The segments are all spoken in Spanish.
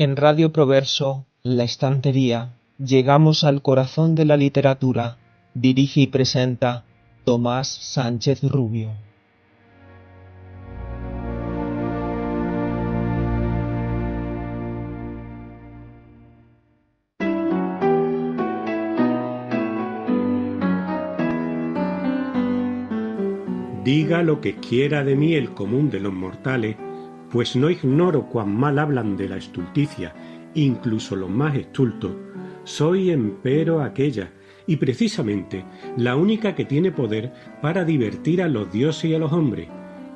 En Radio Proverso, La Estantería, llegamos al corazón de la literatura. Dirige y presenta Tomás Sánchez Rubio. Diga lo que quiera de mí el común de los mortales, pues no ignoro cuán mal hablan de la estulticia, incluso los más estultos. Soy empero aquella, y precisamente la única que tiene poder para divertir a los dioses y a los hombres,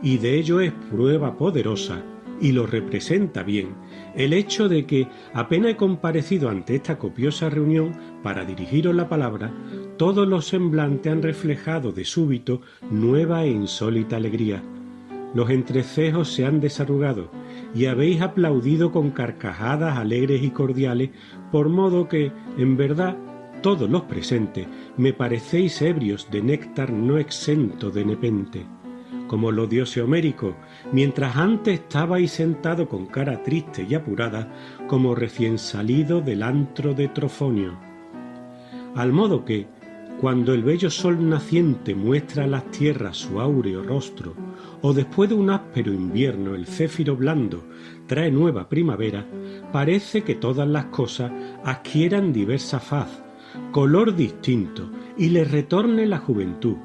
y de ello es prueba poderosa, y lo representa bien, el hecho de que apenas he comparecido ante esta copiosa reunión para dirigiros la palabra, todos los semblantes han reflejado de súbito nueva e insólita alegría. Los entrecejos se han desarrugado y habéis aplaudido con carcajadas alegres y cordiales, por modo que, en verdad, todos los presentes me parecéis ebrios de néctar no exento de nepente, como los dioses homéricos, mientras antes estabais sentado con cara triste y apurada, como recién salido del antro de Trofonio. Al modo que, cuando el bello sol naciente muestra a las tierras su áureo rostro, o después de un áspero invierno el céfiro blando trae nueva primavera, parece que todas las cosas adquieran diversa faz, color distinto, y les retorne la juventud.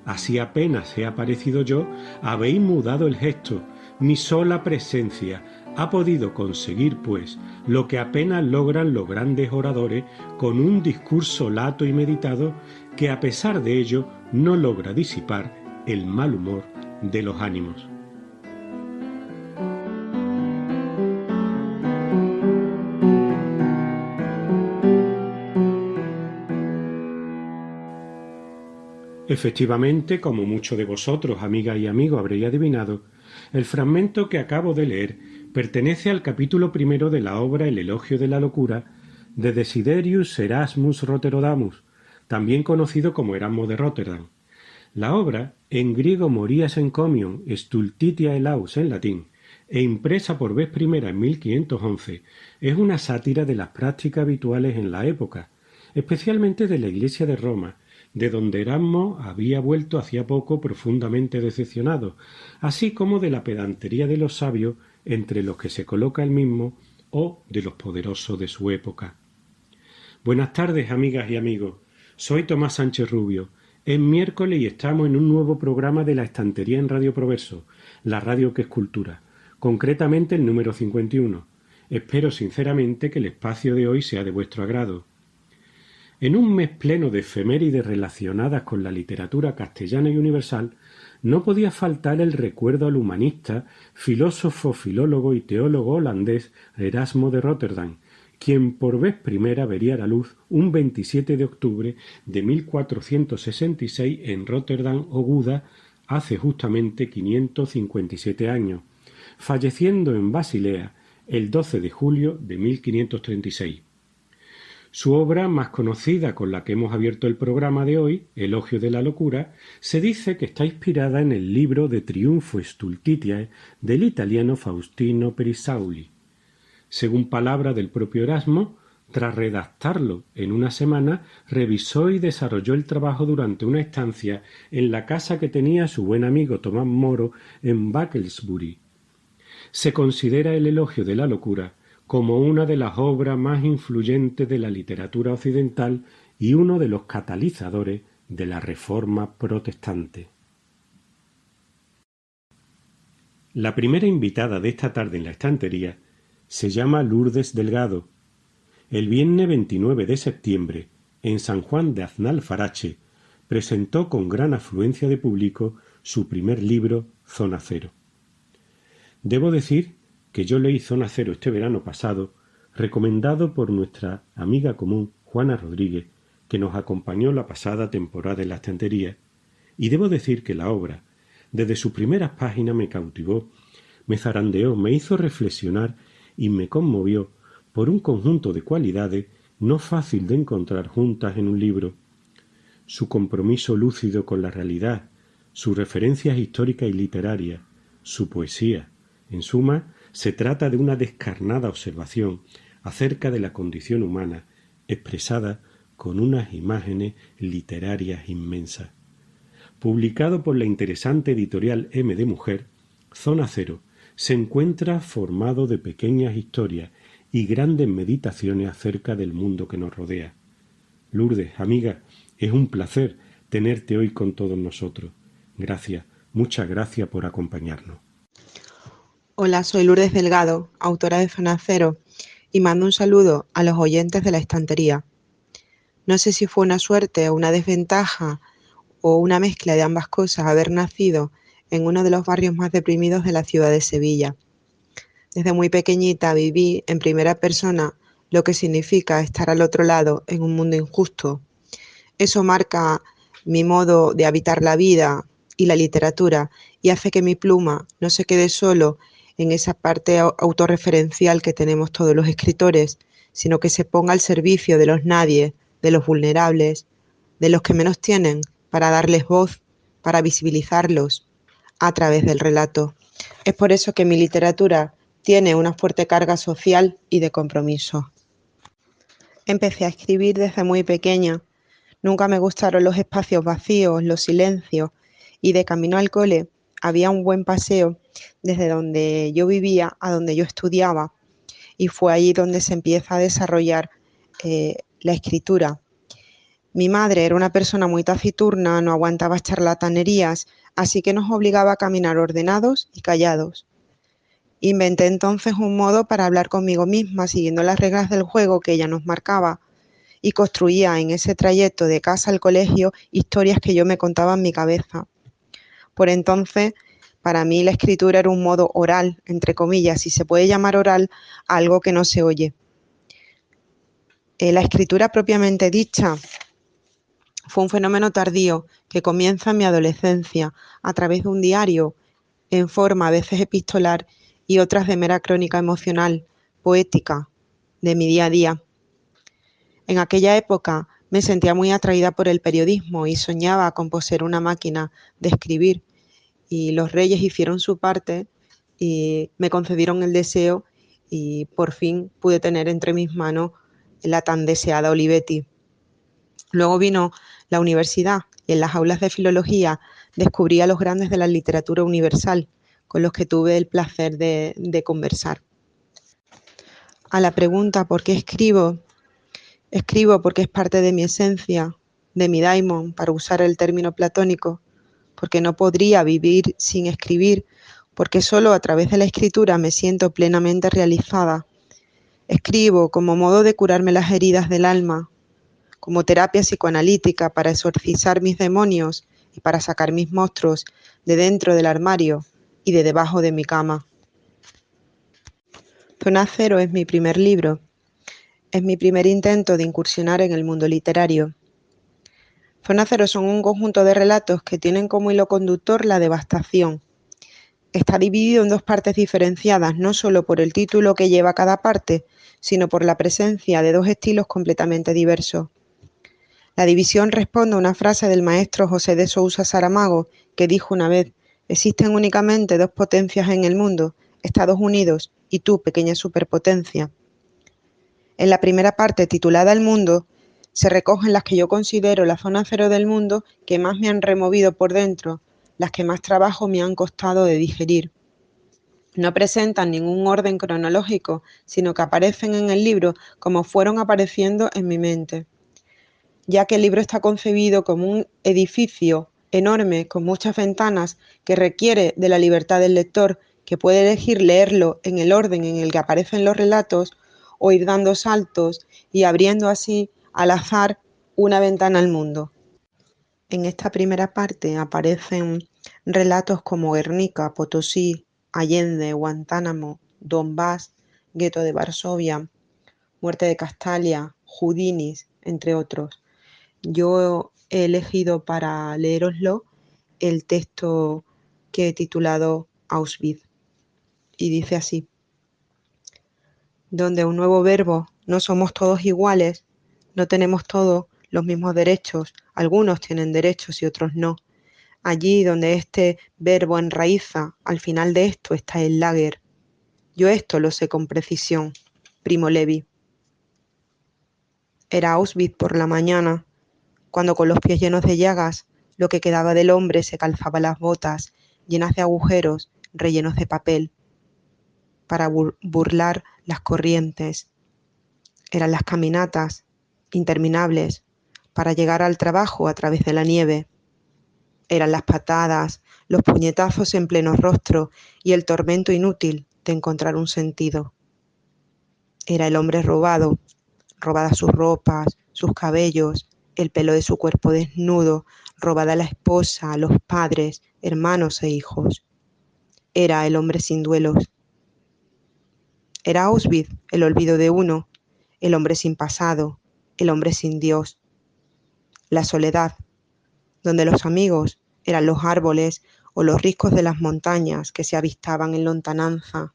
Así apenas he aparecido yo, habéis mudado el gesto, mi sola presencia ha podido conseguir, pues, lo que apenas logran los grandes oradores con un discurso lato y meditado que, a pesar de ello, no logra disipar el mal humor de los ánimos. Efectivamente, como muchos de vosotros, amigas y amigos, habréis adivinado, el fragmento que acabo de leer pertenece al capítulo primero de la obra El elogio de la locura de Desiderius Erasmus Roterodamus, también conocido como Erasmo de Rotterdam. La obra, en griego encomium stultitia elaus en latín, e impresa por vez primera en 1511, es una sátira de las prácticas habituales en la época, especialmente de la Iglesia de Roma, de donde Erasmo había vuelto hacía poco profundamente decepcionado, así como de la pedantería de los sabios entre los que se coloca él mismo o de los poderosos de su época. Buenas tardes, amigas y amigos. Soy Tomás Sánchez Rubio. Es miércoles y estamos en un nuevo programa de La Estantería en Radio Proverso, la radio que es cultura, concretamente el número 51. Espero sinceramente que el espacio de hoy sea de vuestro agrado. En un mes pleno de efemérides relacionadas con la literatura castellana y universal, no podía faltar el recuerdo al humanista, filósofo, filólogo y teólogo holandés Erasmo de Rotterdam, quien por vez primera vería la luz un 27 de octubre de 1466 en Rotterdam o Gouda, hace justamente 557 años, falleciendo en Basilea el 12 de julio de 1536. Su obra más conocida, con la que hemos abierto el programa de hoy, Elogio de la locura, se dice que está inspirada en el libro De Triunfo Stultitiae del italiano Faustino Perisauli. Según palabra del propio Erasmo, tras redactarlo en una semana, revisó y desarrolló el trabajo durante una estancia en la casa que tenía su buen amigo Tomás Moro en Bucklersbury. Se considera el Elogio de la locura como una de las obras más influyentes de la literatura occidental y uno de los catalizadores de la Reforma protestante. La primera invitada de esta tarde en la estantería se llama Lourdes Delgado. El viernes 29 de septiembre, en San Juan de Aznalfarache, presentó con gran afluencia de público su primer libro, Zona Cero. Debo decir que yo leí Zona Cero este verano pasado, recomendado por nuestra amiga común Juana Rodríguez, que nos acompañó la pasada temporada en la estantería, y debo decir que la obra, desde sus primeras páginas, me cautivó, me zarandeó, me hizo reflexionar y me conmovió por un conjunto de cualidades no fácil de encontrar juntas en un libro. Su compromiso lúcido con la realidad, sus referencias históricas y literarias, su poesía, en suma, Se trata de una descarnada observación acerca de la condición humana, expresada con unas imágenes literarias inmensas. Publicado por la interesante editorial M de Mujer, Zona Cero se encuentra formado de pequeñas historias y grandes meditaciones acerca del mundo que nos rodea. Lourdes, amiga, es un placer tenerte hoy con todos nosotros. Gracias, muchas gracias por acompañarnos. Hola, soy Lourdes Delgado, autora de Zona Cero, y mando un saludo a los oyentes de la estantería. No sé si fue una suerte o una desventaja o una mezcla de ambas cosas haber nacido en uno de los barrios más deprimidos de la ciudad de Sevilla. Desde muy pequeñita viví en primera persona lo que significa estar al otro lado en un mundo injusto. Eso marca mi modo de habitar la vida y la literatura y hace que mi pluma no se quede solo en esa parte autorreferencial que tenemos todos los escritores, sino que se ponga al servicio de los nadie, de los vulnerables, de los que menos tienen, para darles voz, para visibilizarlos a través del relato. Es por eso que mi literatura tiene una fuerte carga social y de compromiso. Empecé a escribir desde muy pequeña. Nunca me gustaron los espacios vacíos, los silencios, y de camino al cole había un buen paseo desde donde yo vivía a donde yo estudiaba, y fue ahí donde se empieza a desarrollar la escritura. Mi madre era una persona muy taciturna, no aguantaba charlatanerías, así que nos obligaba a caminar ordenados y callados. Inventé entonces un modo para hablar conmigo misma, siguiendo las reglas del juego que ella nos marcaba, y construía en ese trayecto de casa al colegio historias que yo me contaba en mi cabeza. Por entonces, para mí la escritura era un modo oral, entre comillas, si se puede llamar oral a algo que no se oye. La escritura propiamente dicha fue un fenómeno tardío que comienza en mi adolescencia a través de un diario, en forma a veces epistolar y otras de mera crónica emocional, poética, de mi día a día. En aquella época me sentía muy atraída por el periodismo y soñaba con poseer una máquina de escribir, y los reyes hicieron su parte y me concedieron el deseo y por fin pude tener entre mis manos la tan deseada Olivetti. Luego vino la universidad y en las aulas de filología descubrí a los grandes de la literatura universal, con los que tuve el placer de conversar. A la pregunta ¿por qué escribo? Escribo porque es parte de mi esencia, de mi daimon, para usar el término platónico, porque no podría vivir sin escribir, porque solo a través de la escritura me siento plenamente realizada. Escribo como modo de curarme las heridas del alma, como terapia psicoanalítica para exorcizar mis demonios y para sacar mis monstruos de dentro del armario y de debajo de mi cama. Zona Cero es mi primer libro. Es mi primer intento de incursionar en el mundo literario. Zona Cero son un conjunto de relatos que tienen como hilo conductor la devastación. Está dividido en dos partes diferenciadas, no solo por el título que lleva cada parte, sino por la presencia de dos estilos completamente diversos. La división responde a una frase del maestro José de Sousa Saramago, que dijo una vez: existen únicamente dos potencias en el mundo, Estados Unidos y tú, pequeña superpotencia. En la primera parte, titulada El mundo, se recogen las que yo considero la zona cero del mundo que más me han removido por dentro, las que más trabajo me han costado de digerir. No presentan ningún orden cronológico, sino que aparecen en el libro como fueron apareciendo en mi mente. Ya que el libro está concebido como un edificio enorme con muchas ventanas que requiere de la libertad del lector, que puede elegir leerlo en el orden en el que aparecen los relatos o ir dando saltos y abriendo así al azar una ventana al mundo. En esta primera parte aparecen relatos como Guernica, Potosí, Allende, Guantánamo, Donbass, Gueto de Varsovia, Muerte de Castalia, Judinis, entre otros. Yo he elegido para leeroslo el texto que he titulado Auschwitz y dice así: donde un nuevo verbo, no somos todos iguales, no tenemos todos los mismos derechos, algunos tienen derechos y otros no. Allí donde este verbo enraiza, al final de esto está el lager. Yo esto lo sé con precisión. Primo Levi. Era Auschwitz por la mañana, cuando con los pies llenos de llagas, lo que quedaba del hombre se calzaba las botas, llenas de agujeros, rellenos de papel, para burlar las corrientes. Eran las caminatas, interminables, para llegar al trabajo a través de la nieve. Eran las patadas, los puñetazos en pleno rostro y el tormento inútil de encontrar un sentido. Era el hombre robado, robadas sus ropas, sus cabellos, el pelo de su cuerpo desnudo, robada la esposa, los padres, hermanos e hijos. Era el hombre sin duelos. Era Auschwitz, el olvido de uno, el hombre sin pasado, el hombre sin Dios. La soledad, donde los amigos eran los árboles o los riscos de las montañas que se avistaban en lontananza.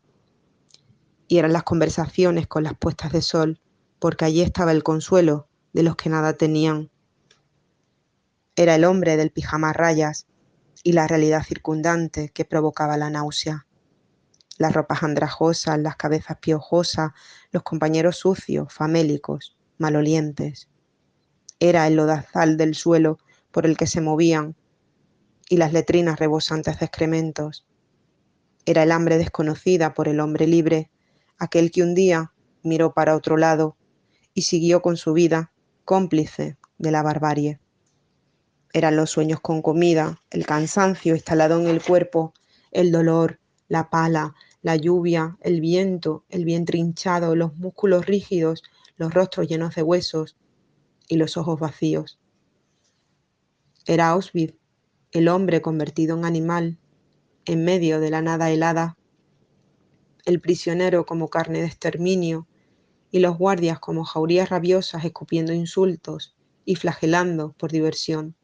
Y eran las conversaciones con las puestas de sol, porque allí estaba el consuelo de los que nada tenían. Era el hombre del pijama a rayas y la realidad circundante que provocaba la náusea. Las ropas andrajosas, las cabezas piojosas, los compañeros sucios, famélicos, malolientes. Era el lodazal del suelo por el que se movían y las letrinas rebosantes de excrementos. Era el hambre desconocida por el hombre libre, aquel que un día miró para otro lado y siguió con su vida, cómplice de la barbarie. Eran los sueños con comida, el cansancio instalado en el cuerpo, el dolor, la pala, la lluvia, el viento, el vientre hinchado, los músculos rígidos, los rostros llenos de huesos y los ojos vacíos. Era Auschwitz, el hombre convertido en animal, en medio de la nada helada, el prisionero como carne de exterminio y los guardias como jaurías rabiosas escupiendo insultos y flagelando por diversión.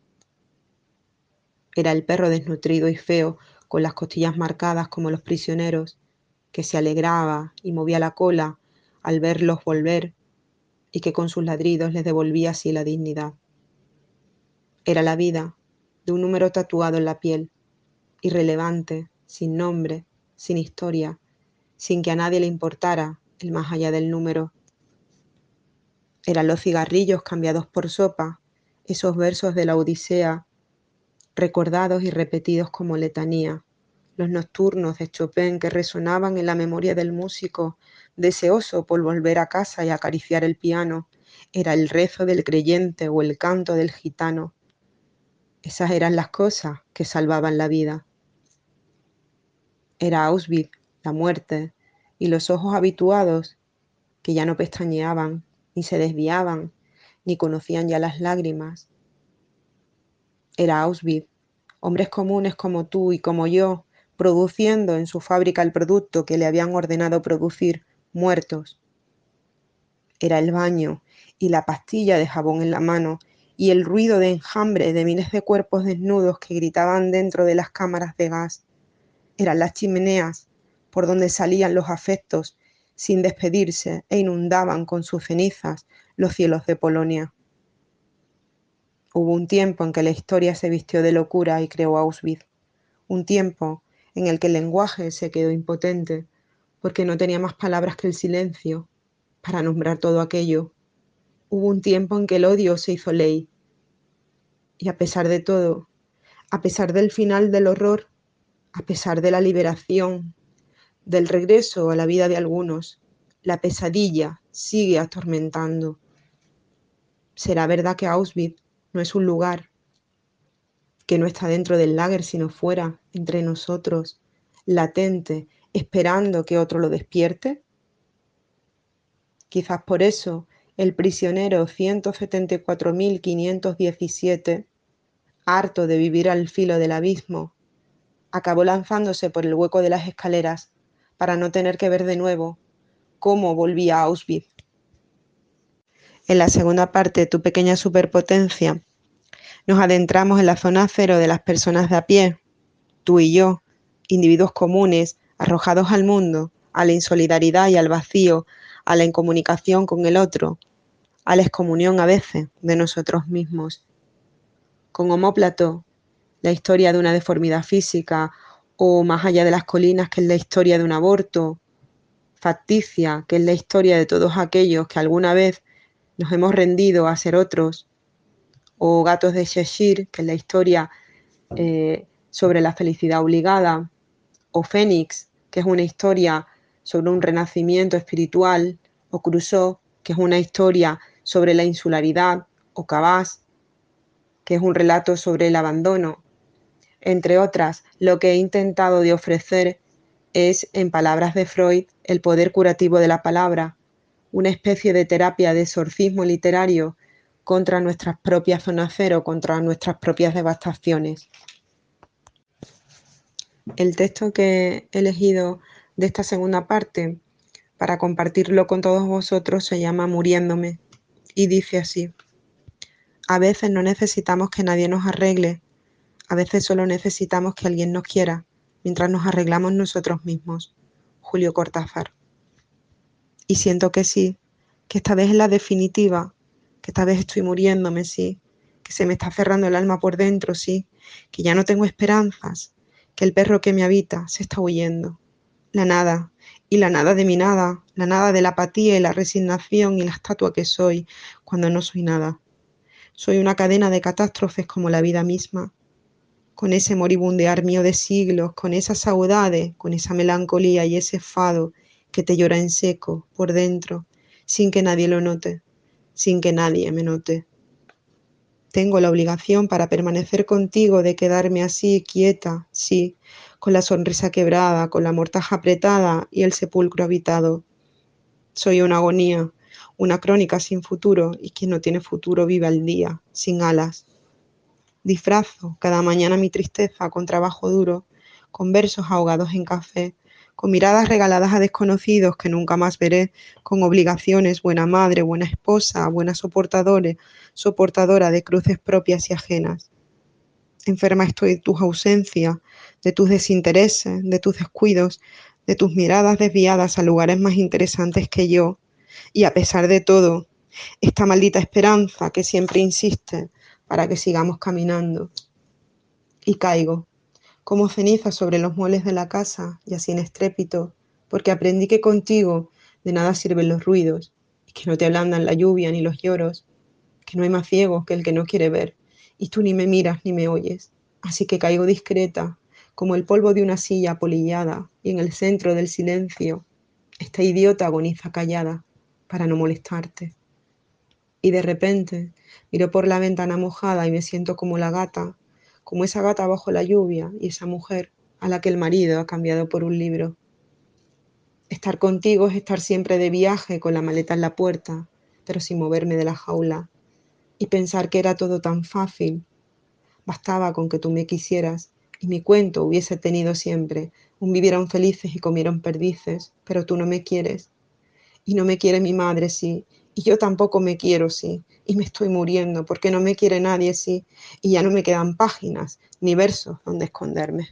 Era el perro desnutrido y feo, con las costillas marcadas como los prisioneros, que se alegraba y movía la cola al verlos volver y que con sus ladridos les devolvía así la dignidad. Era la vida de un número tatuado en la piel, irrelevante, sin nombre, sin historia, sin que a nadie le importara el más allá del número. Eran los cigarrillos cambiados por sopa, esos versos de la Odisea, recordados y repetidos como letanía, los nocturnos de Chopin que resonaban en la memoria del músico, deseoso por volver a casa y acariciar el piano. Era el rezo del creyente o el canto del gitano. Esas eran las cosas que salvaban la vida. Era Auschwitz, la muerte, y los ojos habituados que ya no pestañeaban, ni se desviaban, ni conocían ya las lágrimas. Era Auschwitz, hombres comunes como tú y como yo, produciendo en su fábrica el producto que le habían ordenado producir, muertos. Era el baño y la pastilla de jabón en la mano y el ruido de enjambre de miles de cuerpos desnudos que gritaban dentro de las cámaras de gas. Eran las chimeneas por donde salían los afectos sin despedirse e inundaban con sus cenizas los cielos de Polonia. Hubo un tiempo en que la historia se vistió de locura y creó Auschwitz. Un tiempo en el que el lenguaje se quedó impotente, porque no tenía más palabras que el silencio para nombrar todo aquello. Hubo un tiempo en que el odio se hizo ley. Y a pesar de todo, a pesar del final del horror, a pesar de la liberación, del regreso a la vida de algunos, la pesadilla sigue atormentando. ¿Será verdad que Auschwitz no es un lugar, que no está dentro del lager sino fuera, entre nosotros, latente, esperando que otro lo despierte? Quizás por eso el prisionero 174.517, harto de vivir al filo del abismo, acabó lanzándose por el hueco de las escaleras para no tener que ver de nuevo cómo volvía a Auschwitz. En la segunda parte de Tu pequeña superpotencia, nos adentramos en la zona cero de las personas de a pie, tú y yo, individuos comunes, arrojados al mundo, a la insolidaridad y al vacío, a la incomunicación con el otro, a la excomunión a veces de nosotros mismos. Con Omóplato, la historia de una deformidad física, o Más allá de las colinas, que es la historia de un aborto, facticia, que es la historia de todos aquellos que alguna vez nos hemos rendido a ser otros, o Gatos de Cheshire, que es la historia sobre la felicidad obligada, o Fénix, que es una historia sobre un renacimiento espiritual, o Crusoe, que es una historia sobre la insularidad, o Cabas, que es un relato sobre el abandono. Entre otras, lo que he intentado de ofrecer es, en palabras de Freud, el poder curativo de la palabra, una especie de terapia de exorcismo literario contra nuestras propias zonas cero, contra nuestras propias devastaciones. El texto que he elegido de esta segunda parte para compartirlo con todos vosotros se llama Muriéndome y dice así: a veces no necesitamos que nadie nos arregle, a veces solo necesitamos que alguien nos quiera, mientras nos arreglamos nosotros mismos. Julio Cortázar. Y siento que sí, que esta vez es la definitiva, que esta vez estoy muriéndome, sí, que se me está cerrando el alma por dentro, sí, que ya no tengo esperanzas, que el perro que me habita se está huyendo. La nada, y la nada de mi nada, la nada de la apatía y la resignación y la estatua que soy cuando no soy nada. Soy una cadena de catástrofes como la vida misma, con ese moribundear mío de siglos, con esas saudades, con esa melancolía y ese fado que te llora en seco, por dentro, sin que nadie lo note, sin que nadie me note. Tengo la obligación para permanecer contigo de quedarme así, quieta, sí, con la sonrisa quebrada, con la mortaja apretada y el sepulcro habitado. Soy una agonía, una crónica sin futuro, y quien no tiene futuro vive al día, sin alas. Disfrazo cada mañana mi tristeza con trabajo duro, con versos ahogados en café, con miradas regaladas a desconocidos que nunca más veré, con obligaciones, buena madre, buena esposa, buena soportadora de cruces propias y ajenas. Enferma estoy de tus ausencias, de tus desintereses, de tus descuidos, de tus miradas desviadas a lugares más interesantes que yo, y a pesar de todo, esta maldita esperanza que siempre insiste para que sigamos caminando. Y caigo, como ceniza sobre los muebles de la casa, y así en estrépito, porque aprendí que contigo de nada sirven los ruidos, y que no te ablandan la lluvia ni los lloros, que no hay más ciego que el que no quiere ver, y tú ni me miras ni me oyes. Así que caigo discreta, como el polvo de una silla apolillada, y en el centro del silencio, esta idiota agoniza callada, para no molestarte. Y de repente miro por la ventana mojada y me siento como la gata, como esa gata bajo la lluvia y esa mujer a la que el marido ha cambiado por un libro. Estar contigo es estar siempre de viaje con la maleta en la puerta, pero sin moverme de la jaula. Y pensar que era todo tan fácil. Bastaba con que tú me quisieras y mi cuento hubiese tenido siempre un vivieron felices y comieron perdices, pero tú no me quieres. Y no me quiere mi madre, sí, y yo tampoco me quiero, sí, y me estoy muriendo porque no me quiere nadie, sí, y ya no me quedan páginas ni versos donde esconderme.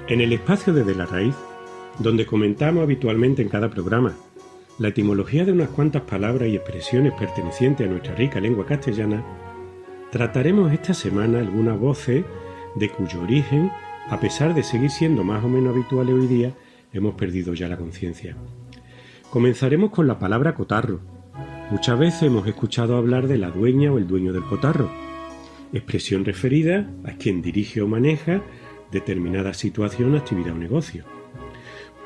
En el espacio de la Raíz, donde comentamos habitualmente en cada programa la etimología de unas cuantas palabras y expresiones pertenecientes a nuestra rica lengua castellana, trataremos esta semana algunas voces de cuyo origen, a pesar de seguir siendo más o menos habituales hoy día, hemos perdido ya la conciencia. Comenzaremos con la palabra cotarro, Muchas veces hemos escuchado hablar de la dueña o el dueño del cotarro, expresión referida a quien dirige o maneja determinada situación, actividad o negocio.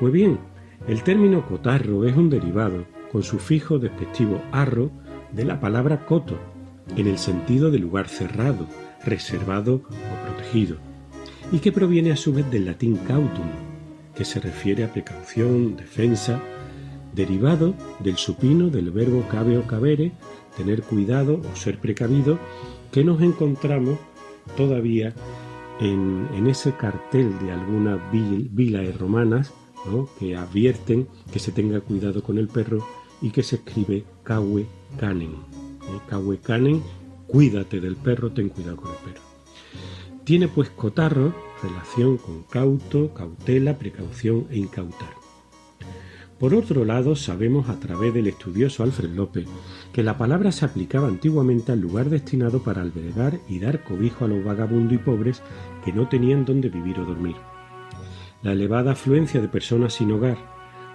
Pues bien, el término cotarro es un derivado con sufijo despectivo arro de la palabra coto, en el sentido de lugar cerrado, reservado o protegido, y que proviene a su vez del latín cautum, que se refiere a precaución, defensa, derivado del supino del verbo cabe o cabere, tener cuidado o ser precavido, que nos encontramos todavía en ese cartel de algunas vilas romanas, ¿no?, que advierten que se tenga cuidado con el perro y que se escribe cave canem. Cave canem, cuídate del perro, ten cuidado con el perro. Tiene pues cotarro relación con cauto, cautela, precaución e incautar. Por otro lado, sabemos a través del estudioso Alfred López que la palabra se aplicaba antiguamente al lugar destinado para albergar y dar cobijo a los vagabundos y pobres que no tenían dónde vivir o dormir. La elevada afluencia de personas sin hogar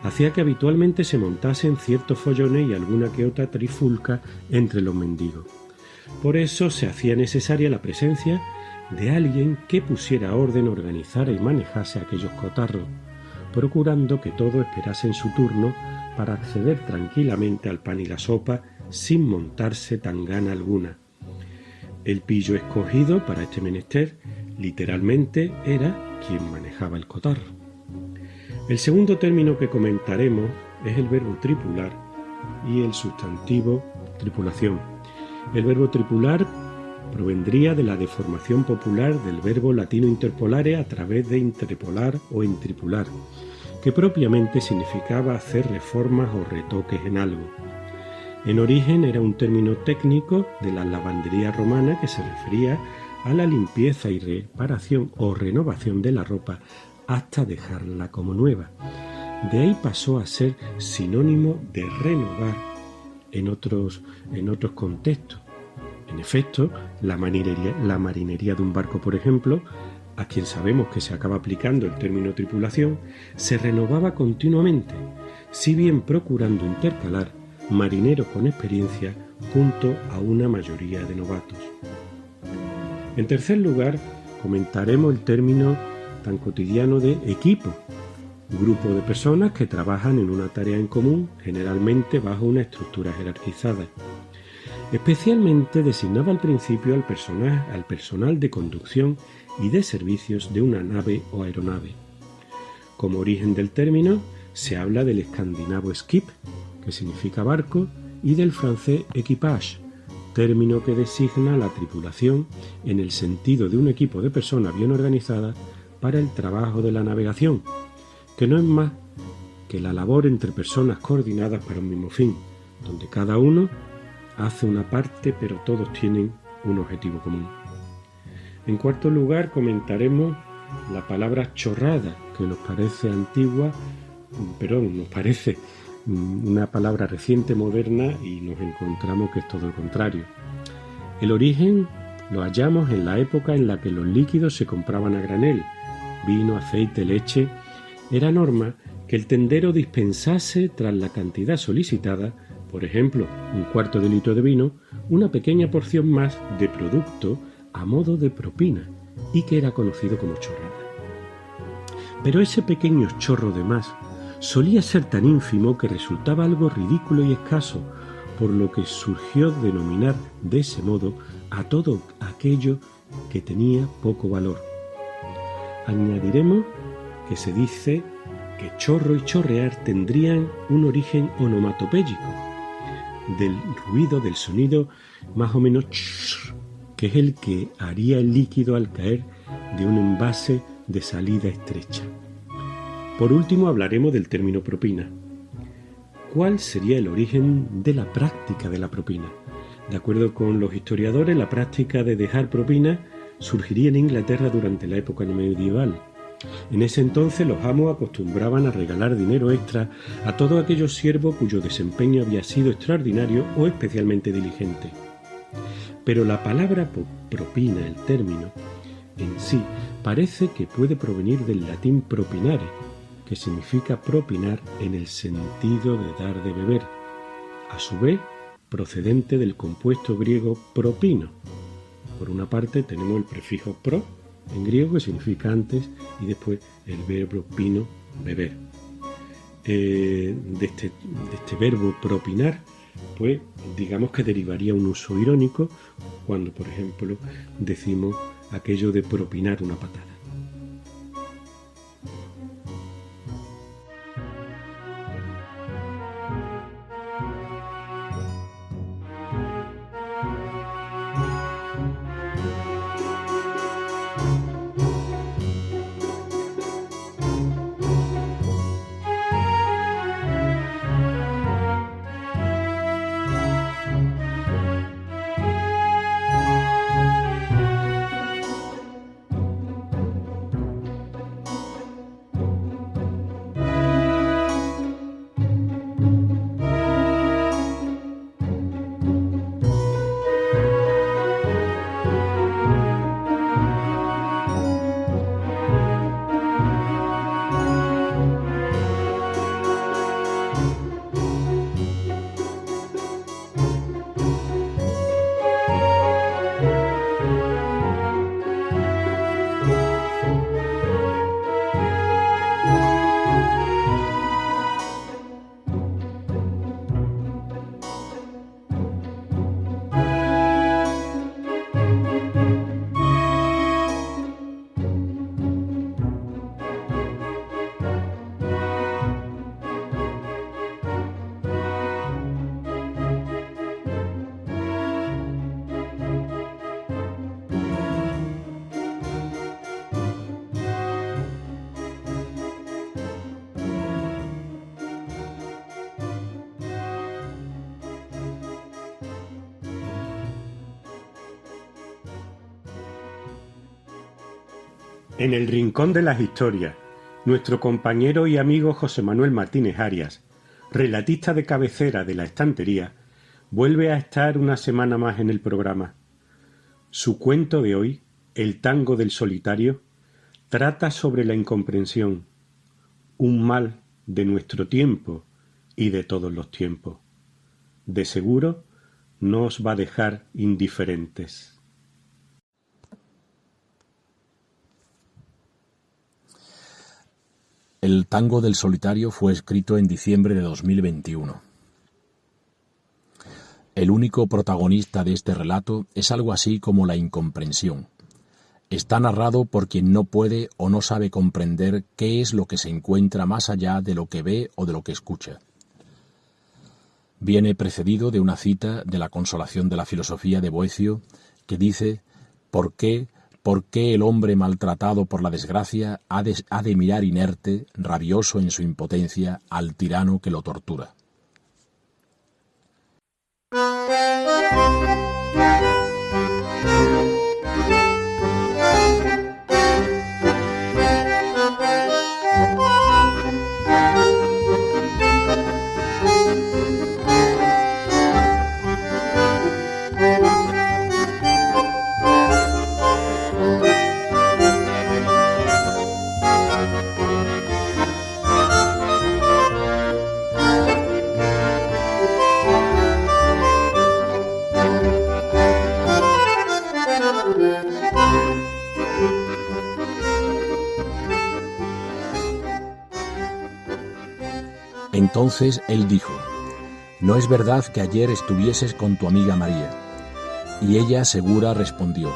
hacía que habitualmente se montasen ciertos follones y alguna que otra trifulca entre los mendigos. Por eso se hacía necesaria la presencia de alguien que pusiera orden, organizara y manejase aquellos cotarros, procurando que todos esperasen su turno para acceder tranquilamente al pan y la sopa sin montarse tangana alguna. El pillo escogido para este menester literalmente era quien manejaba el cotarro. El segundo término que comentaremos es el verbo tripular y el sustantivo tripulación. El verbo tripular provendría de la deformación popular del verbo latino interpolare a través de interpolar o entripular, que propiamente significaba hacer reformas o retoques en algo. En origen era un término técnico de la lavandería romana que se refería a la limpieza y reparación o renovación de la ropa hasta dejarla como nueva. De ahí pasó a ser sinónimo de renovar en otros contextos. En efecto, la marinería de un barco, por ejemplo, a quien sabemos que se acaba aplicando el término tripulación, se renovaba continuamente, si bien procurando intercalar marineros con experiencia junto a una mayoría de novatos. En tercer lugar, comentaremos el término tan cotidiano de equipo, grupo de personas que trabajan en una tarea en común, generalmente bajo una estructura jerarquizada. Especialmente designaba al principio al personal de conducción y de servicios de una nave o aeronave. Como origen del término se habla del escandinavo skip, que significa barco, y del francés équipage, término que designa la tripulación en el sentido de un equipo de personas bien organizadas para el trabajo de la navegación, que no es más que la labor entre personas coordinadas para un mismo fin, donde cada uno hace una parte pero todos tienen un objetivo común. En cuarto lugar comentaremos la palabra chorrada, que nos parece antigua, pero nos parece una palabra reciente, moderna, y nos encontramos que es todo lo contrario. El origen lo hallamos en la época en la que los líquidos se compraban a granel, vino, aceite, leche. Era norma que el tendero dispensase tras la cantidad solicitada, por ejemplo, 1/4 de litro de vino, una pequeña porción más de producto a modo de propina, y que era conocido como chorrada. Pero ese pequeño chorro de más solía ser tan ínfimo que resultaba algo ridículo y escaso, por lo que surgió denominar de ese modo a todo aquello que tenía poco valor. Añadiremos que se dice que chorro y chorrear tendrían un origen onomatopéyico, del ruido, del sonido más o menos ch, que es el que haría el líquido al caer de un envase de salida estrecha. Por último hablaremos del término propina. ¿Cuál sería el origen de la práctica de la propina? De acuerdo con los historiadores, la práctica de dejar propina surgiría en Inglaterra durante la época medieval. En ese entonces los amos acostumbraban a regalar dinero extra a todos aquellos siervos cuyo desempeño había sido extraordinario o especialmente diligente. Pero la palabra propina, el término en sí, parece que puede provenir del latín propinare, que significa propinar en el sentido de dar de beber. A su vez, procedente del compuesto griego propino. Por una parte tenemos el prefijo pro en griego, que significa antes, y después el verbo pino, beber. De este verbo propinar, pues digamos que derivaría un uso irónico cuando, por ejemplo, decimos aquello de propinar una patada. En el rincón de las historias, nuestro compañero y amigo José Manuel Martínez Arias, relatista de cabecera de La Estantería, vuelve a estar una semana más en el programa. Su cuento de hoy, El tango del solitario, trata sobre la incomprensión, un mal de nuestro tiempo y de todos los tiempos. De seguro no os va a dejar indiferentes. El tango del solitario fue escrito en diciembre de 2021. El único protagonista de este relato es algo así como la incomprensión. Está narrado por quien no puede o no sabe comprender qué es lo que se encuentra más allá de lo que ve o de lo que escucha. Viene precedido de una cita de la Consolación de la Filosofía de Boecio que dice: ¿Por qué el hombre maltratado por la desgracia ha de mirar inerte, rabioso en su impotencia, al tirano que lo tortura? Entonces él dijo: «¿No es verdad que ayer estuvieses con tu amiga María?» Y ella segura respondió: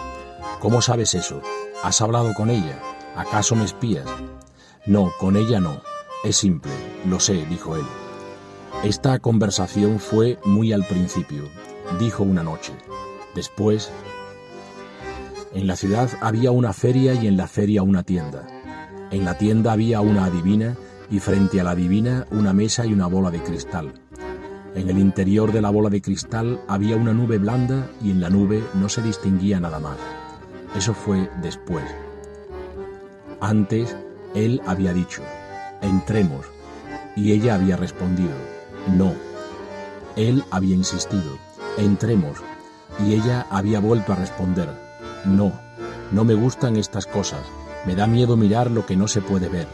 «¿Cómo sabes eso? ¿Has hablado con ella? ¿Acaso me espías?» «No, con ella no. Es simple, lo sé», dijo él. «Esta conversación fue muy al principio», dijo una noche. Después: «En la ciudad había una feria y en la feria una tienda. En la tienda había una adivina y frente a la adivina una mesa y una bola de cristal. En el interior de la bola de cristal había una nube blanda y en la nube no se distinguía nada más. Eso fue después. Antes él había dicho: entremos, y ella había respondido: no. Él había insistido: entremos, y ella había vuelto a responder: no, no me gustan estas cosas, me da miedo mirar lo que no se puede ver.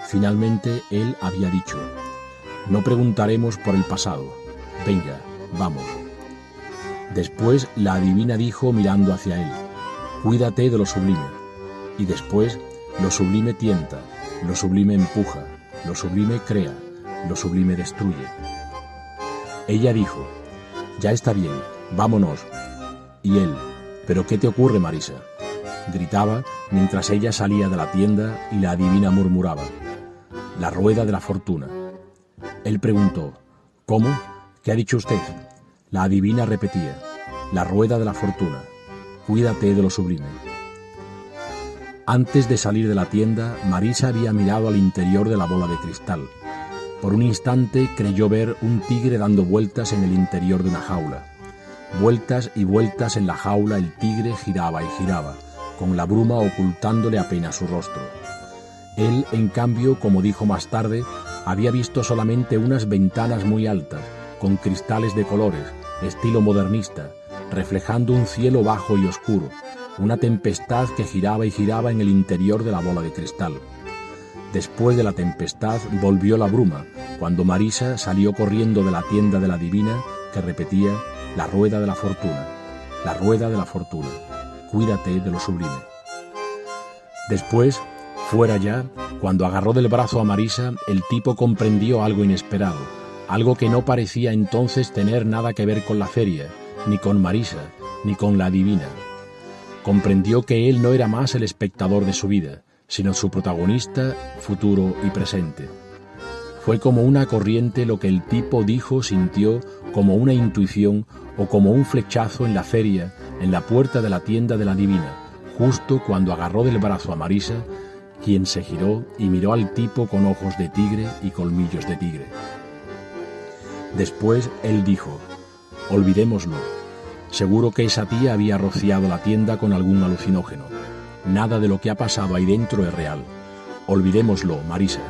Finalmente él había dicho: no preguntaremos por el pasado, venga, vamos. Después la adivina dijo mirando hacia él, cuídate de lo sublime. Y después, lo sublime tienta, lo sublime empuja, lo sublime crea, lo sublime destruye. Ella dijo, ya está bien, vámonos. Y él, ¿pero qué te ocurre, Marisa? Gritaba mientras ella salía de la tienda y la adivina murmuraba, la rueda de la fortuna. Él preguntó, ¿cómo? ¿Qué ha dicho usted? La adivina repetía, la rueda de la fortuna, cuídate de lo sublime. Antes de salir de la tienda, Marisa había mirado al interior de la bola de cristal. Por un instante creyó ver un tigre dando vueltas en el interior de una jaula. Vueltas y vueltas en la jaula el tigre giraba y giraba, con la bruma ocultándole apenas su rostro. Él, en cambio, como dijo más tarde, había visto solamente unas ventanas muy altas, con cristales de colores, estilo modernista, reflejando un cielo bajo y oscuro, una tempestad que giraba y giraba en el interior de la bola de cristal. Después de la tempestad volvió la bruma, cuando Marisa salió corriendo de la tienda de la adivina, que repetía, la rueda de la fortuna, la rueda de la fortuna, cuídate de lo sublime. Después, fuera ya, cuando agarró del brazo a Marisa, el tipo comprendió algo inesperado, algo que no parecía entonces tener nada que ver con la feria, ni con Marisa, ni con la adivina. Comprendió que él no era más el espectador de su vida, sino su protagonista, futuro y presente. Fue como una corriente lo que el tipo dijo, sintió, como una intuición o como un flechazo en la feria, en la puerta de la tienda de la adivina, justo cuando agarró del brazo a Marisa, quien se giró y miró al tipo con ojos de tigre y colmillos de tigre. Después él dijo, olvidémoslo. Seguro que esa tía había rociado la tienda con algún alucinógeno. Nada de lo que ha pasado ahí dentro es real. Olvidémoslo, Marisa.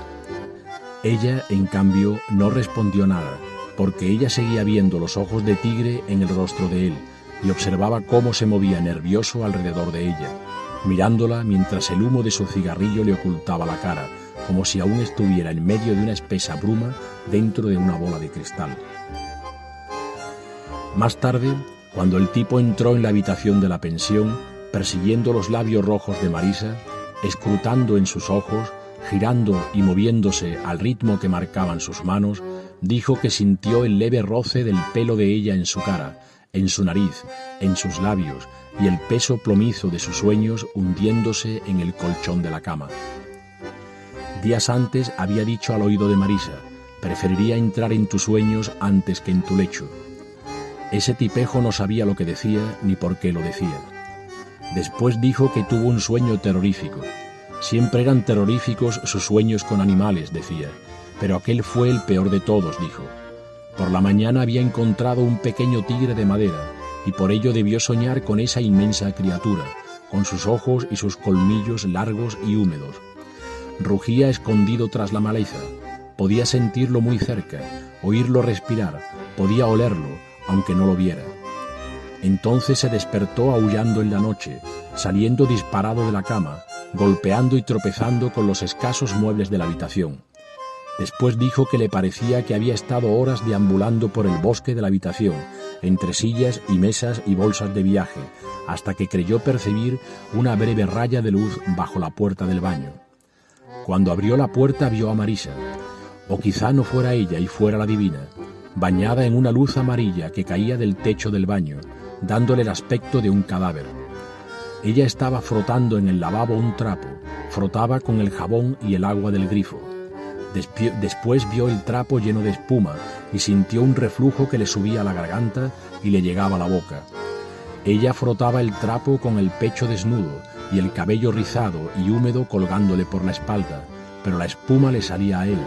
Ella, en cambio, no respondió nada, porque ella seguía viendo los ojos de tigre en el rostro de él y observaba cómo se movía nervioso alrededor de ella, mirándola mientras el humo de su cigarrillo le ocultaba la cara, como si aún estuviera en medio de una espesa bruma dentro de una bola de cristal. Más tarde, cuando el tipo entró en la habitación de la pensión, persiguiendo los labios rojos de Marisa, escrutando en sus ojos, girando y moviéndose al ritmo que marcaban sus manos, dijo que sintió el leve roce del pelo de ella en su cara, en su nariz, en sus labios, y el peso plomizo de sus sueños hundiéndose en el colchón de la cama. Días antes había dicho al oído de Marisa, preferiría entrar en tus sueños antes que en tu lecho. Ese tipejo no sabía lo que decía ni por qué lo decía. Después dijo que tuvo un sueño terrorífico. Siempre eran terroríficos sus sueños con animales, decía, pero aquel fue el peor de todos, dijo. Por la mañana había encontrado un pequeño tigre de madera, y por ello debió soñar con esa inmensa criatura, con sus ojos y sus colmillos largos y húmedos. Rugía escondido tras la maleza. Podía sentirlo muy cerca, oírlo respirar, podía olerlo, aunque no lo viera. Entonces se despertó aullando en la noche, saliendo disparado de la cama, golpeando y tropezando con los escasos muebles de la habitación. Después dijo que le parecía que había estado horas deambulando por el bosque de la habitación, entre sillas y mesas y bolsas de viaje, hasta que creyó percibir una breve raya de luz bajo la puerta del baño. Cuando abrió la puerta vio a Marisa, o quizá no fuera ella y fuera la adivina, bañada en una luz amarilla que caía del techo del baño, dándole el aspecto de un cadáver. Ella estaba frotando en el lavabo un trapo, frotaba con el jabón y el agua del grifo. Después vio el trapo lleno de espuma y sintió un reflujo que le subía a la garganta y le llegaba a la boca. Ella frotaba el trapo con el pecho desnudo y el cabello rizado y húmedo colgándole por la espalda, pero la espuma le salía a él,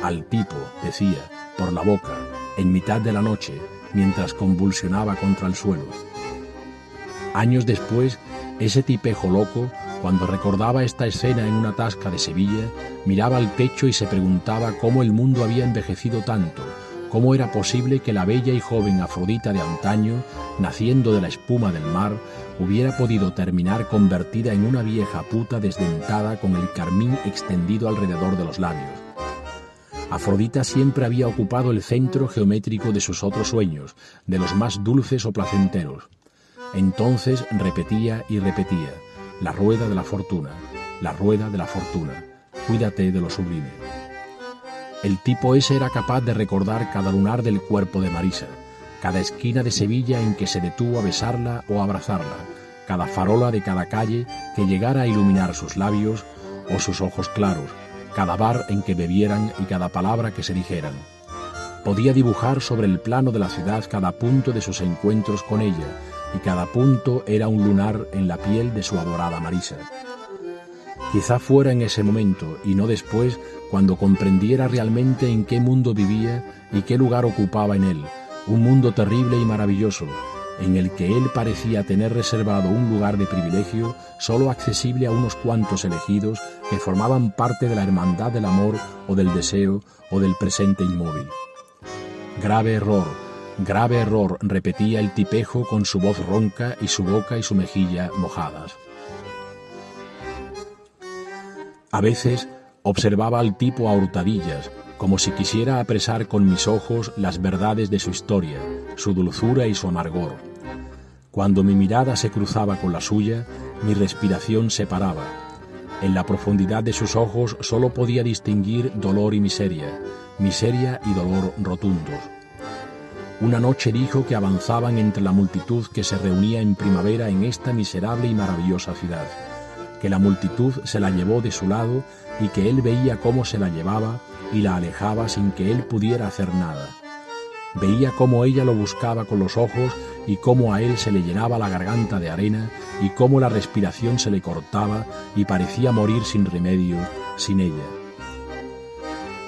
al tipo, decía, por la boca, en mitad de la noche, mientras convulsionaba contra el suelo. Años después, ese tipejo loco, cuando recordaba esta escena en una tasca de Sevilla, miraba al techo y se preguntaba cómo el mundo había envejecido tanto, cómo era posible que la bella y joven Afrodita de antaño, naciendo de la espuma del mar, hubiera podido terminar convertida en una vieja puta desdentada con el carmín extendido alrededor de los labios. Afrodita siempre había ocupado el centro geométrico de sus otros sueños, de los más dulces o placenteros. Entonces repetía y repetía: la rueda de la fortuna, la rueda de la fortuna, cuídate de lo sublime. El tipo ese era capaz de recordar cada lunar del cuerpo de Marisa, cada esquina de Sevilla en que se detuvo a besarla o a abrazarla, cada farola de cada calle que llegara a iluminar sus labios o sus ojos claros, cada bar en que bebieran y cada palabra que se dijeran. Podía dibujar sobre el plano de la ciudad cada punto de sus encuentros con ella, y cada punto era un lunar en la piel de su adorada Marisa. Quizá fuera en ese momento, y no después, cuando comprendiera realmente en qué mundo vivía y qué lugar ocupaba en él, un mundo terrible y maravilloso, en el que él parecía tener reservado un lugar de privilegio solo accesible a unos cuantos elegidos que formaban parte de la hermandad del amor o del deseo o del presente inmóvil. Grave error, repetía el tipejo con su voz ronca y su boca y su mejilla mojadas. A veces observaba al tipo a hurtadillas, como si quisiera apresar con mis ojos las verdades de su historia, su dulzura y su amargor. Cuando mi mirada se cruzaba con la suya, mi respiración se paraba. En la profundidad de sus ojos solo podía distinguir dolor y miseria y dolor rotundos. Una noche dijo que avanzaban entre la multitud que se reunía en primavera en esta miserable y maravillosa ciudad, que la multitud se la llevó de su lado y que él veía cómo se la llevaba y la alejaba sin que él pudiera hacer nada. Veía cómo ella lo buscaba con los ojos y cómo a él se le llenaba la garganta de arena y cómo la respiración se le cortaba y parecía morir sin remedio, sin ella.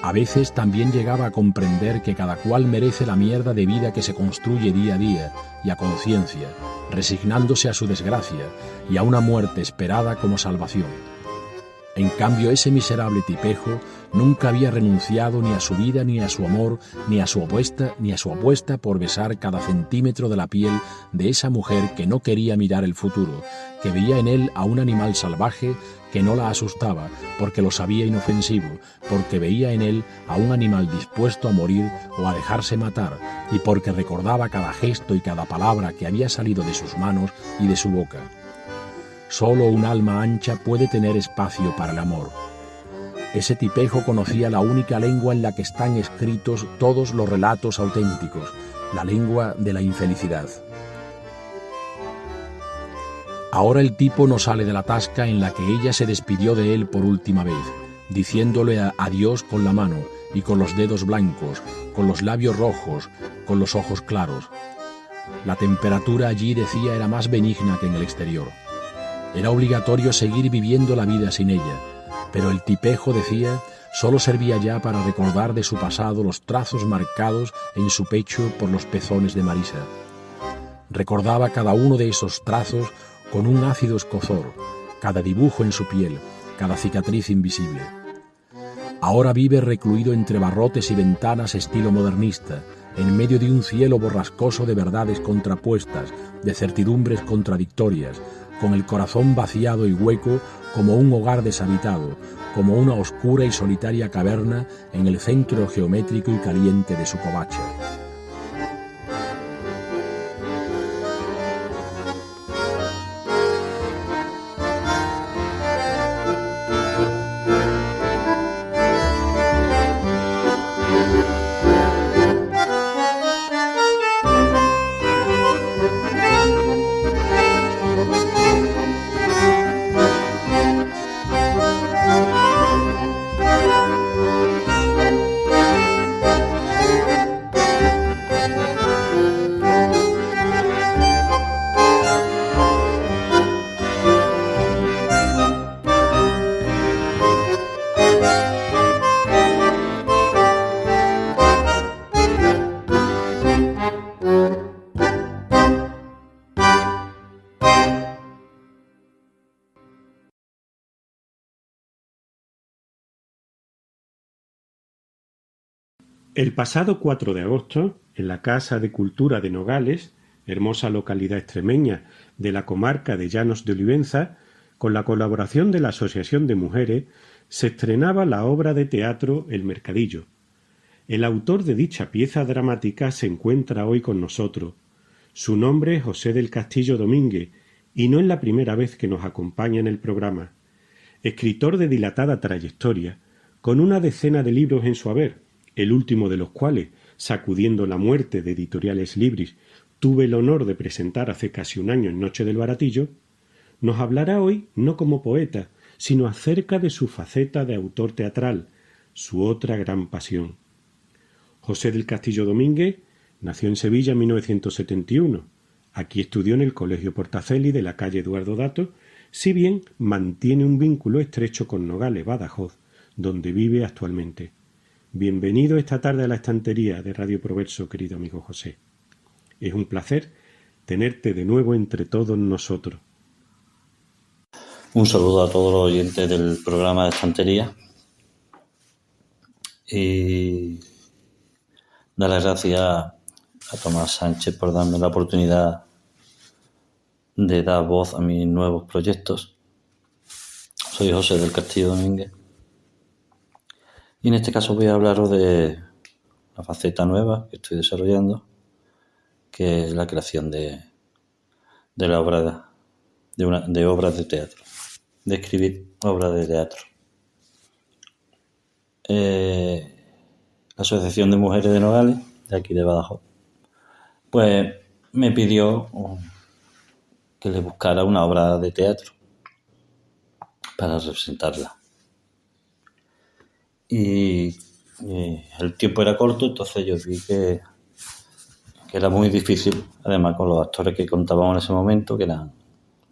A veces también llegaba a comprender que cada cual merece la mierda de vida que se construye día a día y a conciencia, resignándose a su desgracia y a una muerte esperada como salvación. En cambio, ese miserable tipejo nunca había renunciado ni a su vida, ni a su amor, ni a su apuesta por besar cada centímetro de la piel de esa mujer que no quería mirar el futuro, que veía en él a un animal salvaje que no la asustaba, porque lo sabía inofensivo, porque veía en él a un animal dispuesto a morir o a dejarse matar, y porque recordaba cada gesto y cada palabra que había salido de sus manos y de su boca. Solo un alma ancha puede tener espacio para el amor. Ese tipejo conocía la única lengua en la que están escritos todos los relatos auténticos, la lengua de la infelicidad. Ahora el tipo no sale de la tasca en la que ella se despidió de él por última vez, diciéndole adiós con la mano y con los dedos blancos, con los labios rojos, con los ojos claros. La temperatura allí, decía, era más benigna que en el exterior. Era obligatorio seguir viviendo la vida sin ella, pero el tipejo, decía, solo servía ya para recordar de su pasado los trazos marcados en su pecho por los pezones de Marisa. Recordaba cada uno de esos trazos con un ácido escozor, cada dibujo en su piel, cada cicatriz invisible. Ahora vive recluido entre barrotes y ventanas estilo modernista, en medio de un cielo borrascoso de verdades contrapuestas, de certidumbres contradictorias, con el corazón vaciado y hueco como un hogar deshabitado, como una oscura y solitaria caverna en el centro geométrico y caliente de su covacha. El pasado 4 de agosto, en la Casa de Cultura de Nogales, hermosa localidad extremeña de la comarca de Llanos de Olivenza, con la colaboración de la Asociación de Mujeres, se estrenaba la obra de teatro El Mercadillo, El autor de dicha pieza dramática se encuentra hoy con nosotros. Su nombre es José del Castillo Domínguez, y no es la primera vez que nos acompaña en el programa. Escritor de dilatada trayectoria, con una decena de libros en su haber, el último de los cuales, Sacudiendo la muerte de Editoriales Libris, tuve el honor de presentar hace casi un año en Noche del Baratillo, nos hablará hoy no como poeta, sino acerca de su faceta de autor teatral, su otra gran pasión. José del Castillo Domínguez nació en Sevilla en 1971. Aquí estudió en el Colegio Portaceli de la calle Eduardo Dato, si bien mantiene un vínculo estrecho con Nogales, Badajoz, donde vive actualmente. Bienvenido esta tarde a la estantería de Radio Proverso, querido amigo José. Es un placer tenerte de nuevo entre todos nosotros. Un saludo a todos los oyentes del programa de estantería y dar las gracias a Tomás Sánchez por darme la oportunidad de dar voz a mis nuevos proyectos. Soy José del Castillo Domínguez y en este caso voy a hablaros de una faceta nueva que estoy desarrollando, que es la creación de la obra de obras de teatro, de escribir obras de teatro. La Asociación de Mujeres de Nogales, de aquí de Badajoz, pues me pidió que le buscara una obra de teatro para representarla. Y el tiempo era corto, entonces yo vi que era muy difícil, además con los actores que contábamos en ese momento, que eran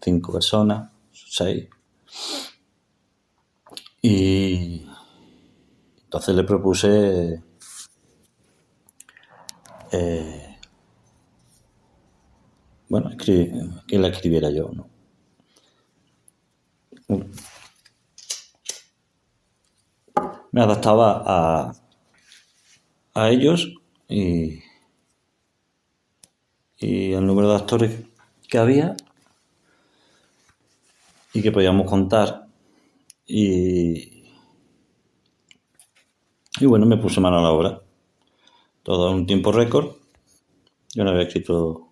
5 personas, 6. Y entonces le propuse que la escribiera yo, ¿no? Me adaptaba a ellos y el número de actores que había y que podíamos contar. Y bueno, me puse mano a la obra. Todo en un tiempo récord. Yo no había escrito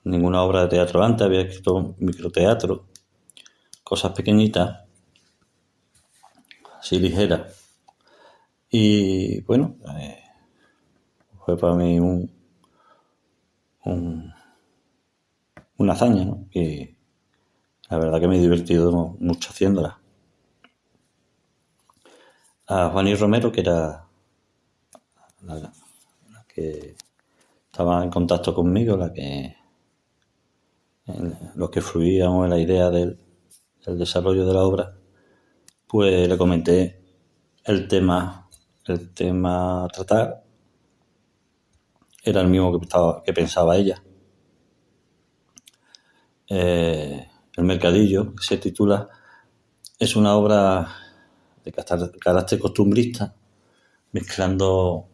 ninguna obra de teatro antes, había escrito microteatro, cosas pequeñitas, así ligeras. Y bueno, fue para mí una hazaña, ¿no? Y la verdad que me he divertido mucho haciéndola. A Juaní Romero, que era la que estaba en contacto conmigo, lo que fluíamos en la idea del desarrollo de la obra, pues le comenté el tema a tratar. Era el mismo que pensaba ella. El Mercadillo, que se titula, es una obra de carácter costumbrista, mezclando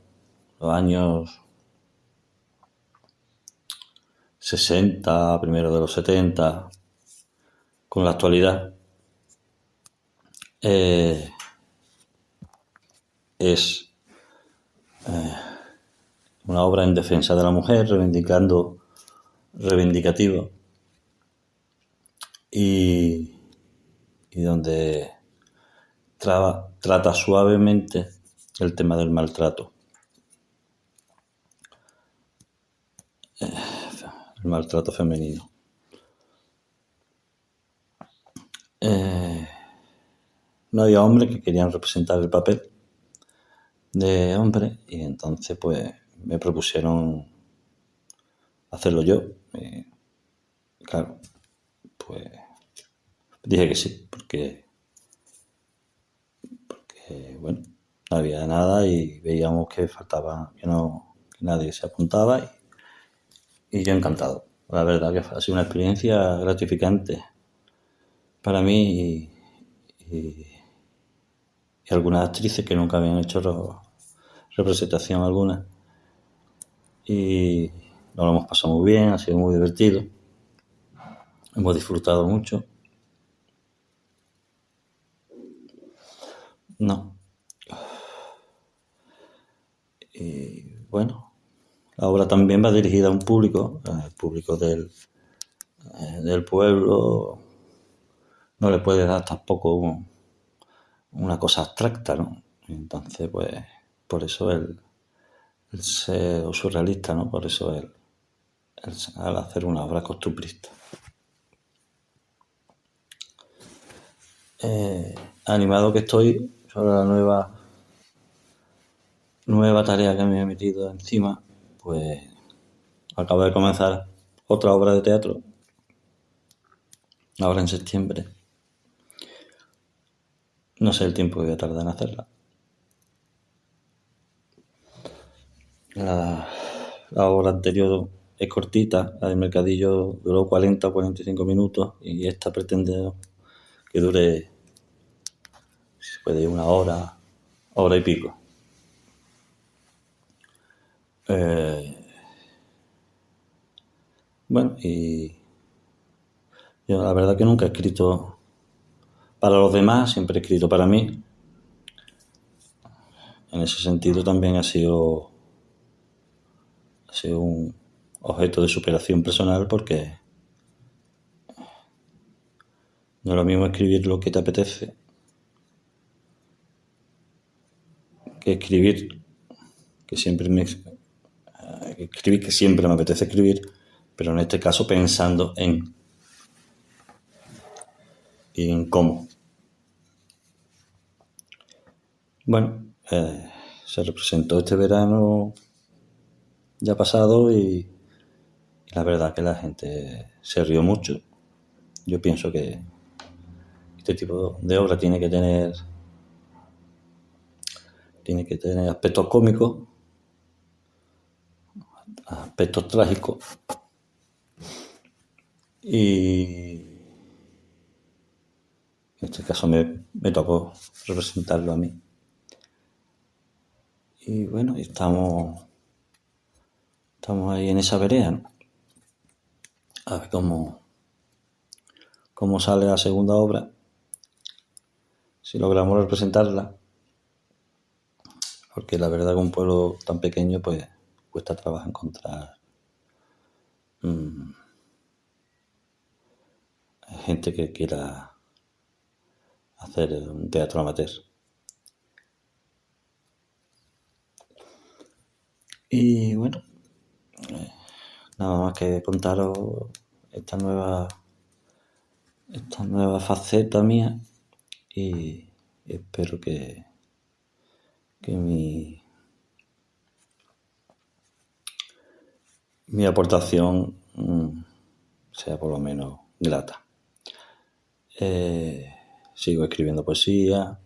los años 60, primero de los 70, con la actualidad. Es una obra en defensa de la mujer, reivindicativo, y donde trata suavemente el tema del maltrato. El maltrato femenino. No había hombres que querían representar el papel de hombre y entonces pues me propusieron hacerlo yo. Y, claro, pues dije que sí, porque bueno, no había nada y veíamos que faltaba, que nadie se apuntaba y yo encantado. La verdad que ha sido una experiencia gratificante para mí y algunas actrices que nunca habían hecho representación alguna. Y nos lo hemos pasado muy bien, ha sido muy divertido. Hemos disfrutado mucho. No. Y bueno, la obra también va dirigida a un público, al público del pueblo. No le puede dar tampoco una cosa abstracta, ¿no? Entonces, pues, por eso el ser surrealista, ¿no? Por eso al hacer una obra costumbrista. Animado que estoy sobre la nueva tarea que me he metido encima, pues acabo de comenzar otra obra de teatro, ahora en septiembre. No sé el tiempo que voy a tardar en hacerla. La obra anterior es cortita, la del Mercadillo duró 40 o 45 minutos y esta pretende que dure, si se puede, una hora y pico. Bueno, y yo la verdad que nunca he escrito para los demás, siempre he escrito para mí. En ese sentido también ha sido un objeto de superación personal, porque no es lo mismo escribir lo que te apetece que escribir que siempre me apetece escribir, pero en este caso pensando en cómo. Bueno, se representó este verano ya pasado y la verdad que la gente se rió mucho. Yo pienso que este tipo de obra tiene que tener aspectos cómicos, aspectos trágicos, y en este caso me tocó representarlo a mí. Y bueno, estamos ahí en esa vereda, ¿no? A ver cómo sale la segunda obra, si logramos representarla, porque la verdad que un pueblo tan pequeño pues cuesta trabajo encontrar gente que quiera hacer un teatro amateur. Y bueno, nada más que contaros esta nueva faceta mía, y espero que mi aportación sea por lo menos grata. Sigo escribiendo poesía,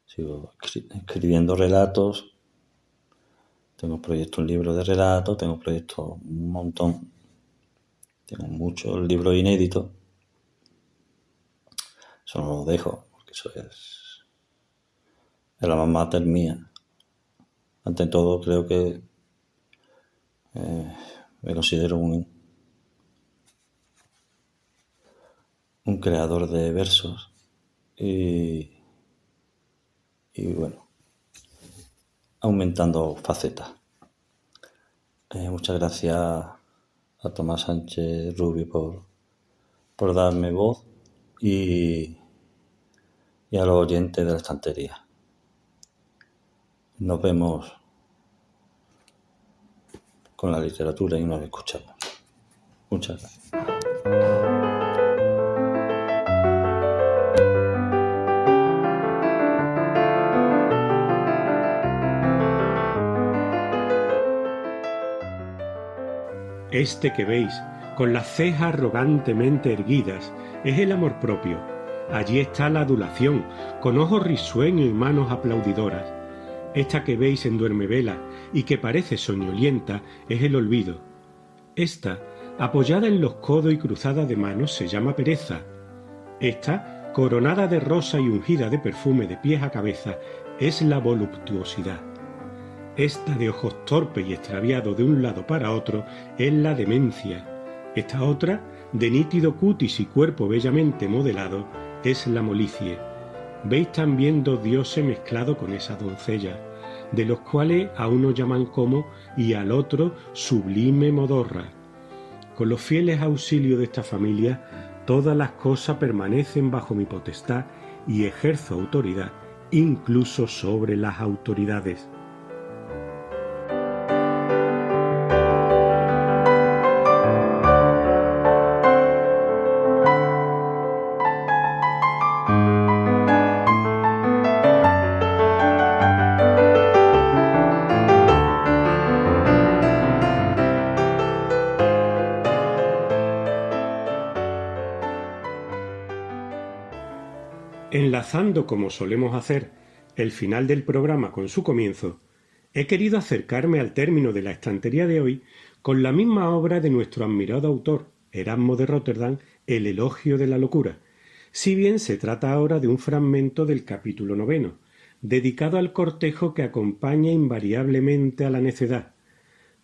sigo escribiendo relatos. Tengo proyecto un libro de relatos, tengo proyecto un montón. Tengo muchos libros inéditos. Eso no lo dejo, porque eso es la alma mater mía. Ante todo, creo que me considero un creador de versos y bueno, aumentando facetas. Muchas gracias a Tomás Sánchez Rubi por darme voz y a los oyentes de la estantería. Nos vemos con la literatura y nos escuchamos. Muchas gracias. Este que veis, con las cejas arrogantemente erguidas, es el amor propio. Allí está la adulación, con ojos risueños y manos aplaudidoras. Esta que veis en duermevela y que parece soñolienta es el olvido. Esta, apoyada en los codos y cruzada de manos, se llama pereza. Esta, coronada de rosa y ungida de perfume de pies a cabeza, es la voluptuosidad. Esta de ojos torpes y extraviados de un lado para otro es la demencia. Esta otra, de nítido cutis y cuerpo bellamente modelado, es la molicie. Veis también dos dioses mezclados con esa doncella. de los cuales a uno llaman como y al otro sublime modorra. Con los fieles auxilios de esta familia, todas las cosas permanecen bajo mi potestad y ejerzo autoridad, incluso sobre las autoridades. Enlazando, como solemos hacer, el final del programa con su comienzo, he querido acercarme al término de la estantería de hoy con la misma obra de nuestro admirado autor, Erasmo de Róterdam, El elogio de la locura, si bien se trata ahora de un fragmento del capítulo 9, dedicado al cortejo que acompaña invariablemente a la necedad.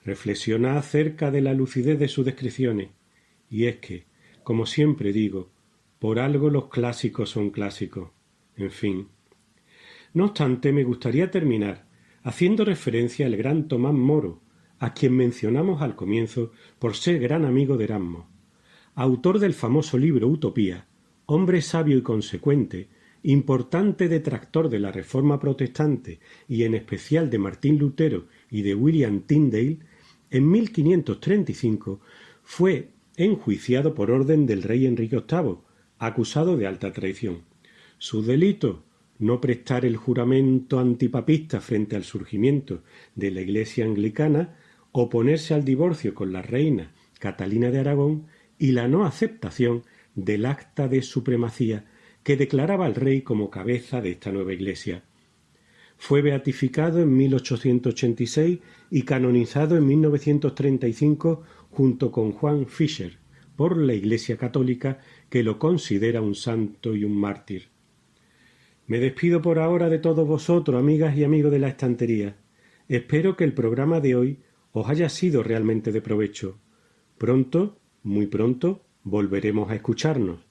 Reflexiona acerca de la lucidez de sus descripciones, y es que, como siempre digo, por algo los clásicos son clásicos. En fin. No obstante, me gustaría terminar haciendo referencia al gran Tomás Moro, a quien mencionamos al comienzo por ser gran amigo de Erasmo. Autor del famoso libro Utopía, hombre sabio y consecuente, importante detractor de la Reforma protestante y en especial de Martín Lutero y de William Tyndale, en 1535 fue enjuiciado por orden del rey Enrique VIII, acusado de alta traición. Sus delitos: no prestar el juramento antipapista frente al surgimiento de la Iglesia anglicana, oponerse al divorcio con la reina Catalina de Aragón y la no aceptación del acta de supremacía que declaraba al rey como cabeza de esta nueva Iglesia. Fue beatificado en 1886 y canonizado en 1935 junto con Juan Fisher por la Iglesia Católica, que lo considera un santo y un mártir. Me despido por ahora de todos vosotros, amigas y amigos de la estantería. Espero que el programa de hoy os haya sido realmente de provecho. Pronto, muy pronto, volveremos a escucharnos.